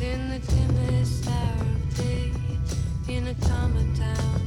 It's in the dimmest hour of day, in a town,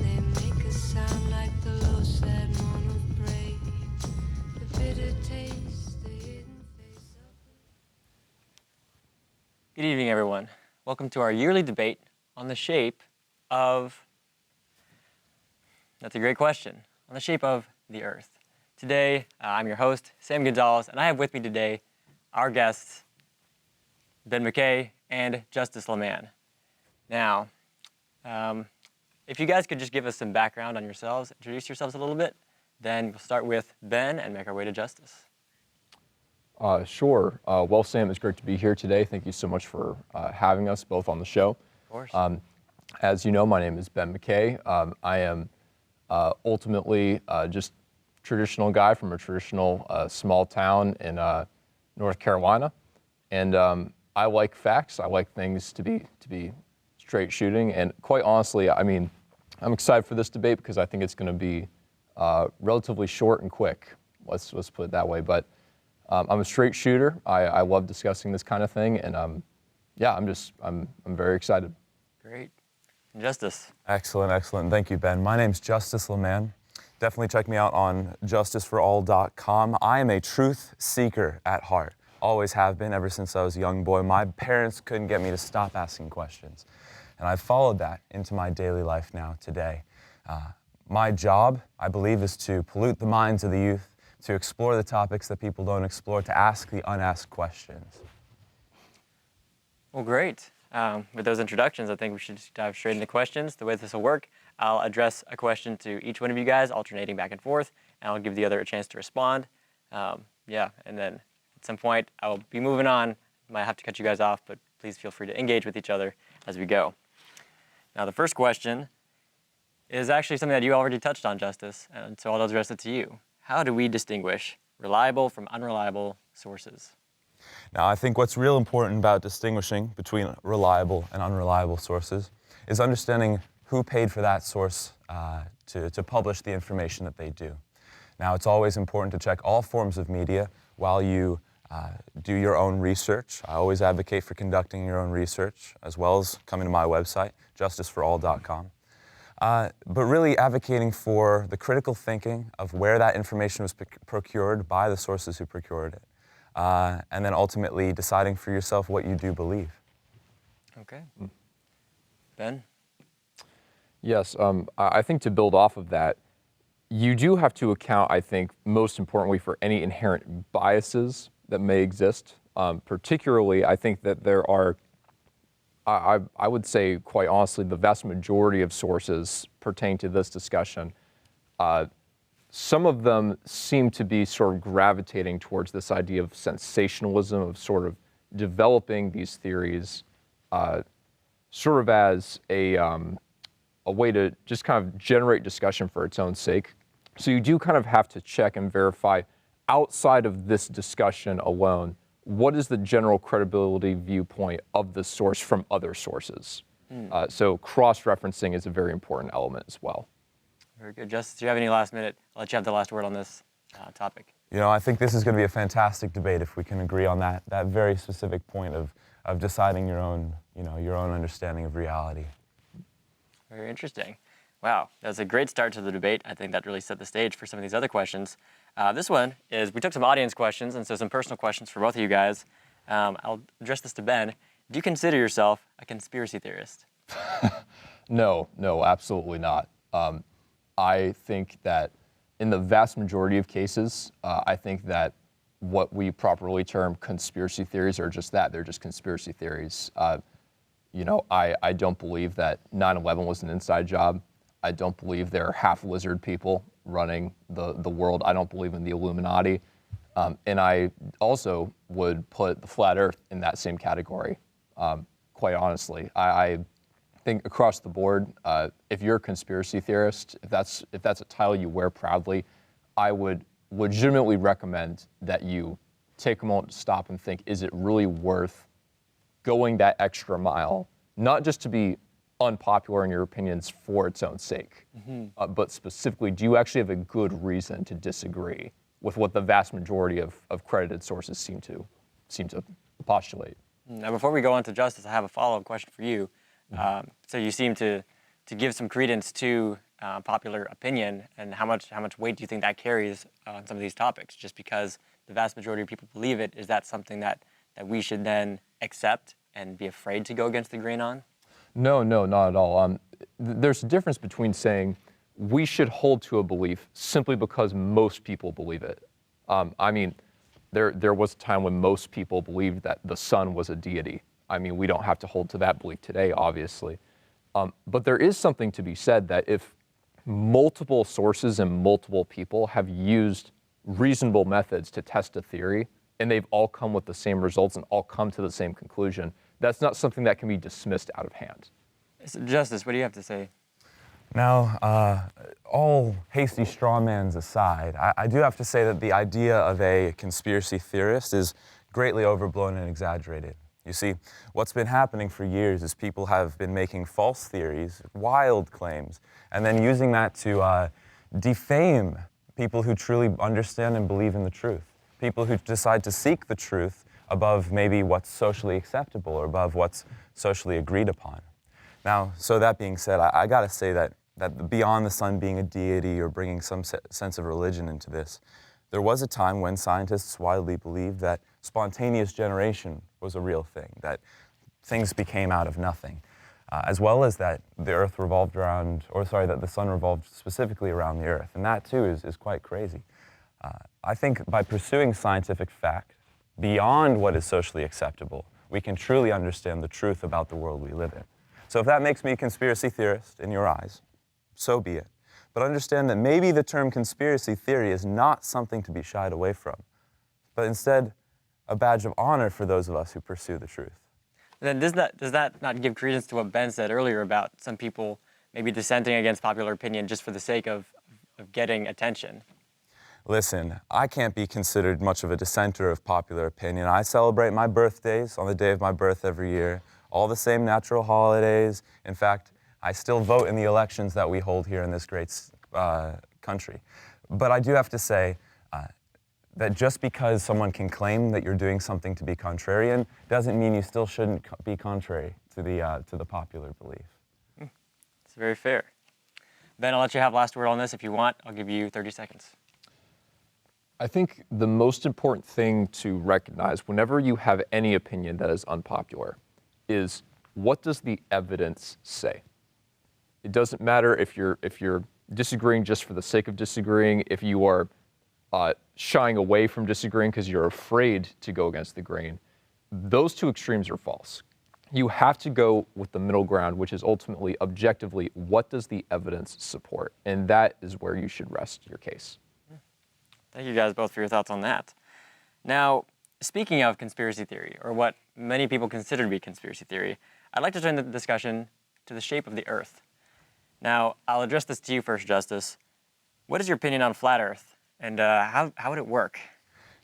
they make a sound like the low sad moan of prey. The bitter taste, the hidden face of... Good evening, everyone. Welcome to our yearly debate on the shape of... That's a great question. On the shape of the Earth. Today, I'm your host, Sam Gonzalez, and I have with me today our guests, Ben McKay and Justice LeMan. Now, if you guys could just give us some background on yourselves, introduce yourselves a little bit, then we'll start with Ben and make our way to Justice. Sure. Well, Sam, it's great to be here today. Thank you so much for having us both on the show. Of course. As you know, my name is Ben McKay. I am ultimately just traditional guy from a traditional small town in North Carolina, and I like facts. I like things to be straight shooting, and quite honestly, I mean, I'm excited for this debate because I think it's going to be relatively short and quick. Let's put it that way. But I'm a straight shooter. I love discussing this kind of thing, and yeah, I'm very excited. Great. Justice. Excellent. Thank you, Ben. My name's Justice LeMan. Definitely check me out on justiceforall.com. I am a truth seeker at heart. Always have been ever since I was a young boy. My parents couldn't get me to stop asking questions. And I've followed that into my daily life now today. My job, I believe, is to pollute the minds of the youth, to explore the topics that people don't explore, to ask the unasked questions. Well, great. With those introductions, I think we should just dive straight into questions. The way this will work, I'll address a question to each one of you guys, alternating back and forth, and I'll give the other a chance to respond. Yeah, and then at some point, I'll be moving on. Might have to cut you guys off, but please feel free to engage with each other as we go. Now, the first question is actually something that you already touched on, Justice, and so I'll address it to you. How do we distinguish reliable from unreliable sources? Now, I think what's real important about distinguishing between reliable and unreliable sources is understanding who paid for that source to publish the information that they do. Now, it's always important to check all forms of media while you do your own research. I always advocate for conducting your own research, as well as coming to my website, justiceforall.com. But really advocating for the critical thinking of where that information was procured by the sources who procured it. And then ultimately deciding for yourself what you do believe. Okay. Ben? Yes, I think to build off of that, you do have to account, I think, most importantly for any inherent biases that may exist. Particularly, I think that there are, I would say quite honestly, the vast majority of sources pertaining to this discussion, some of them seem to be sort of gravitating towards this idea of sensationalism, of sort of developing these theories sort of as a way to just kind of generate discussion for its own sake. So you do kind of have to check and verify outside of this discussion alone, what is the general credibility viewpoint of the source from other sources? So cross-referencing is a very important element as well. Very good. Justice, do you have any last minute? I'll let you have the last word on this topic. You know, I think this is going to be a fantastic debate if we can agree on that very specific point of deciding your own understanding of reality. Very interesting. Wow, that was a great start to the debate. I think that really set the stage for some of these other questions. This one is, we took some audience questions, and so some personal questions for both of you guys. I'll address this to Ben. Do you consider yourself a conspiracy theorist? No, absolutely not. I think that in the vast majority of cases, I think that what we properly term conspiracy theories are just that. They're just conspiracy theories. You know, I don't believe that 9/11 was an inside job. I don't believe there are half lizard people running the world. I don't believe in the Illuminati. And I also would put the flat earth in that same category, quite honestly. I think across the board, if you're a conspiracy theorist, if that's a title you wear proudly, I would legitimately recommend that you take a moment to stop and think, is it really worth going that extra mile, not just to be unpopular in your opinions for its own sake, but specifically, do you actually have a good reason to disagree with what the vast majority of credited sources seem to postulate? Now, before we go on to Justice, I have a follow-up question for you. So you seem to give some credence to popular opinion, and how much weight do you think that carries on some of these topics? Just because the vast majority of people believe it, is that something that we should then accept and be afraid to go against the grain on? No, not at all. There's a difference between saying we should hold to a belief simply because most people believe it. I mean, there was a time when most people believed that the sun was a deity. I mean, we don't have to hold to that belief today, obviously. But there is something to be said that if multiple sources and multiple people have used reasonable methods to test a theory, and they've all come with the same results and all come to the same conclusion, that's not something that can be dismissed out of hand. So, Justice, what do you have to say? Now, all hasty strawmans aside, I do have to say that the idea of a conspiracy theorist is greatly overblown and exaggerated. You see, what's been happening for years is people have been making false theories, wild claims, and then using that to defame people who truly understand and believe in the truth, people who decide to seek the truth above maybe what's socially acceptable or above what's socially agreed upon. Now, so that being said, I gotta say that beyond the sun being a deity or bringing some sense of religion into this, there was a time when scientists widely believed that spontaneous generation was a real thing, that things became out of nothing, as well as that the Earth revolved around, that the sun revolved specifically around the Earth, and that too is quite crazy. I think by pursuing scientific fact beyond what is socially acceptable, we can truly understand the truth about the world we live in. So if that makes me a conspiracy theorist in your eyes, so be it. But understand that maybe the term conspiracy theory is not something to be shied away from, but instead a badge of honor for those of us who pursue the truth. Then does that not give credence to what Ben said earlier about some people maybe dissenting against popular opinion just for the sake of getting attention? Listen, I can't be considered much of a dissenter of popular opinion. I celebrate my birthdays on the day of my birth every year, all the same natural holidays. In fact, I still vote in the elections that we hold here in this great country. But I do have to say that just because someone can claim that you're doing something to be contrarian doesn't mean you still shouldn't be contrary to the popular belief. It's very fair. Ben, I'll let you have last word on this. If you want, I'll give you 30 seconds. I think the most important thing to recognize whenever you have any opinion that is unpopular is, what does the evidence say? It doesn't matter if you're disagreeing just for the sake of disagreeing, if you are shying away from disagreeing because you're afraid to go against the grain. Those two extremes are false. You have to go with the middle ground, which is ultimately, objectively, what does the evidence support? And that is where you should rest your case. Thank you guys both for your thoughts on that. Now, speaking of conspiracy theory, or what many people consider to be conspiracy theory, I'd like to turn the discussion to the shape of the Earth. Now, I'll address this to you first, Justice. What is your opinion on flat Earth, and how would it work?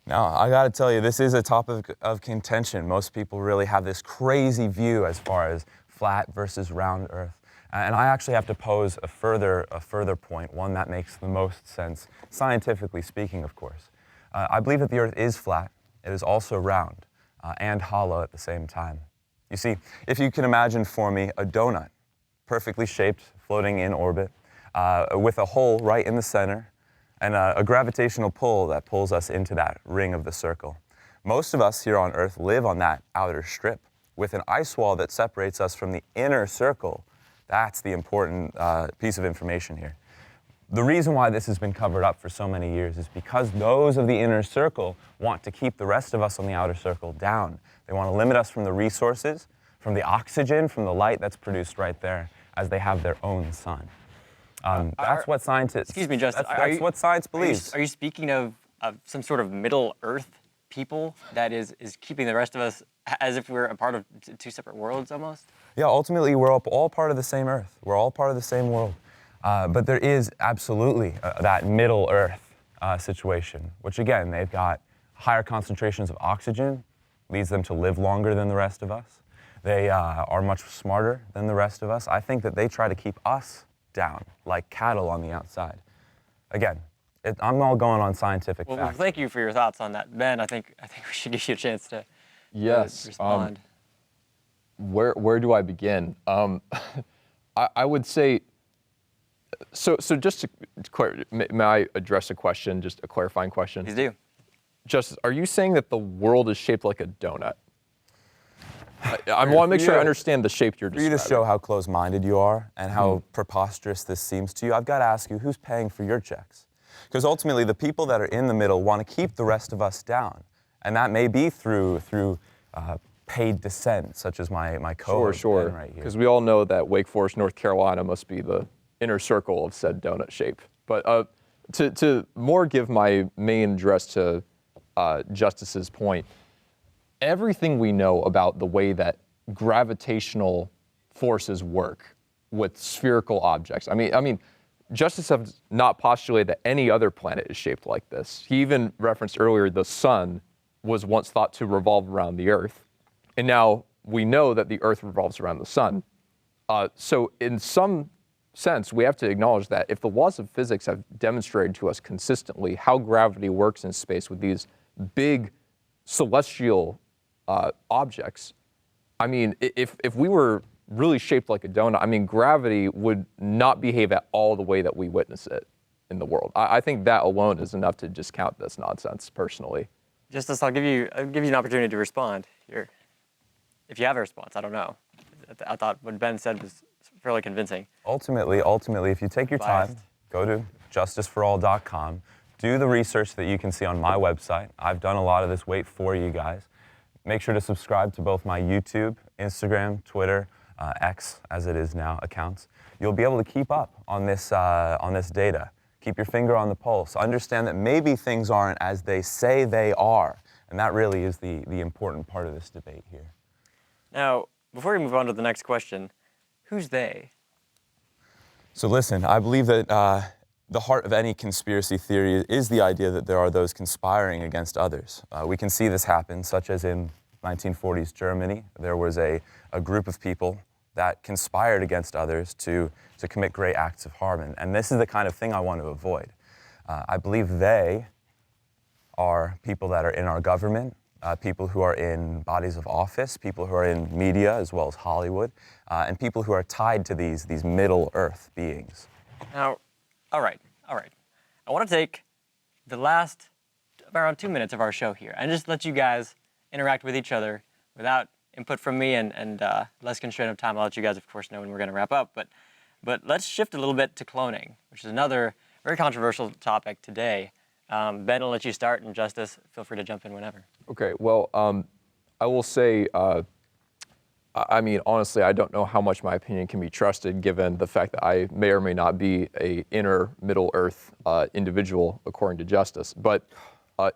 Now, I gotta tell you, this is a topic of contention. Most people really have this crazy view as far as flat versus round Earth. And I actually have to pose a further point, one that makes the most sense, scientifically speaking, of course. I believe that the Earth is flat. It is also round and hollow at the same time. You see, if you can imagine for me a donut, perfectly shaped, floating in orbit, with a hole right in the center, and a gravitational pull that pulls us into that ring of the circle. Most of us here on Earth live on that outer strip, with an ice wall that separates us from the inner circle. That's the important piece of information here. The reason why this has been covered up for so many years is because those of the inner circle want to keep the rest of us on the outer circle down. They want to limit us from the resources, from the oxygen, from the light that's produced right there, as they have their own sun. That's what scientists... Excuse me, Justin. That's what science believes. Are you speaking of some sort of Middle Earth people that is keeping the rest of us as if we're a part of two separate worlds almost? Yeah, ultimately, we're all part of the same Earth. We're all part of the same world. But there is absolutely that Middle Earth situation, which again, they've got higher concentrations of oxygen, leads them to live longer than the rest of us. They are much smarter than the rest of us. I think that they try to keep us down, like cattle on the outside. Again, I'm all going on scientific facts. Well, thank you for your thoughts on that. Ben, I think we should give you a chance to Yes. respond. Where do I begin? I would say, so just to may I address a question, just a clarifying question? Please do. Justice, are you saying that the world is shaped like a donut? I want to make sure I understand the shape you're For describing. you to show how close-minded you are and how preposterous this seems to you, I've got to ask you, who's paying for your checks? Because ultimately, the people that are in the middle want to keep the rest of us down. And that may be through paid dissent, such as my co-host Sure. Ben right here. Because we all know that Wake Forest, North Carolina must be the inner circle of said donut shape. But to more give my main address to Justice's point, everything we know about the way that gravitational forces work with spherical objects. I mean, Justice has not postulated that any other planet is shaped like this. He even referenced earlier the sun was once thought to revolve around the Earth, and now we know that the Earth revolves around the sun. So in some sense, we have to acknowledge that if the laws of physics have demonstrated to us consistently how gravity works in space with these big celestial objects, I mean, if we were really shaped like a donut, I mean, gravity would not behave at all the way that we witness it in the world. I think that alone is enough to discount this nonsense, personally. Justice, I'll give you an opportunity to respond here. If you have a response, I don't know. I thought what Ben said was fairly convincing. Ultimately, if you take your Biased. time, go to justiceforall.com, do the research that you can see on my website. I've done a lot of this weight for you guys. Make sure to subscribe to both my YouTube, Instagram, Twitter, X, as it is now, accounts. You'll be able to keep up on this data. Keep your finger on the pulse. Understand that maybe things aren't as they say they are. And that really is the important part of this debate here. Now, before we move on to the next question, who's they? So listen, I believe that the heart of any conspiracy theory is the idea that there are those conspiring against others. We can see this happen, such as in 1940s Germany. There was a group of people that conspired against others to commit great acts of harm. And this is the kind of thing I want to avoid. I believe they are people that are in our government, people who are in bodies of office, people who are in media as well as Hollywood, and people who are tied to these Middle Earth beings. Now, all right. I want to take the last around 2 minutes of our show here and just let you guys interact with each other without input from me and less constraint of time. I'll let you guys, of course, know when we're going to wrap up. But let's shift a little bit to cloning, which is another very controversial topic today. Ben, I'll let you start, and Justice, feel free to jump in whenever. Okay, well, I will say, I mean, honestly, I don't know how much my opinion can be trusted given the fact that I may or may not be a inner Middle Earth individual, according to Justice. But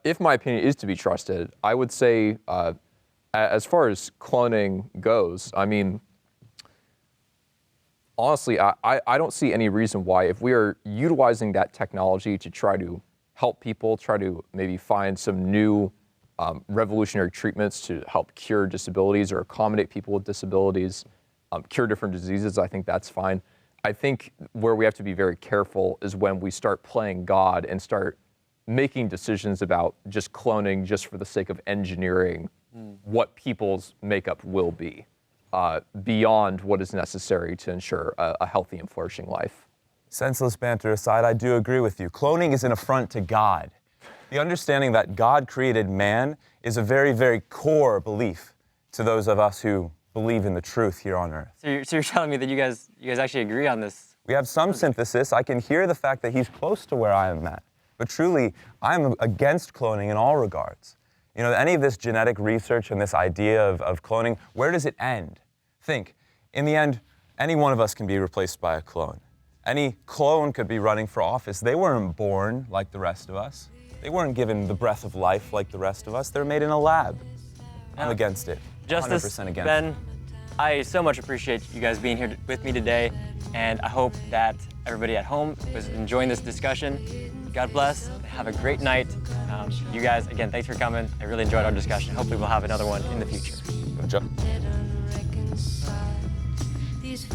if my opinion is to be trusted, I would say, as far as cloning goes, I mean, honestly, I don't see any reason why, if we are utilizing that technology to try to help people, try to maybe find some new revolutionary treatments to help cure disabilities or accommodate people with disabilities, cure different diseases, I think that's fine. I think where we have to be very careful is when we start playing God and start making decisions about just cloning just for the sake of engineering what people's makeup will be, beyond what is necessary to ensure a healthy and flourishing life. Senseless banter aside, I do agree with you. Cloning is an affront to God. The understanding that God created man is a very, very core belief to those of us who believe in the truth here on earth. So you're telling me that you guys actually agree on this? We have some synthesis. I can hear the fact that he's close to where I am at. But truly, I'm against cloning in all regards. You know, any of this genetic research and this idea of cloning, where does it end? Think, in the end, any one of us can be replaced by a clone. Any clone could be running for office. They weren't born like the rest of us. They weren't given the breath of life like the rest of us. They're made in a lab. I'm against it. Justice, 100% against Ben, it. I so much appreciate you guys being here with me today, and I hope that everybody at home was enjoying this discussion. God bless. Have a great night. You guys, again, thanks for coming. I really enjoyed our discussion. Hopefully we'll have another one in the future. Good job. These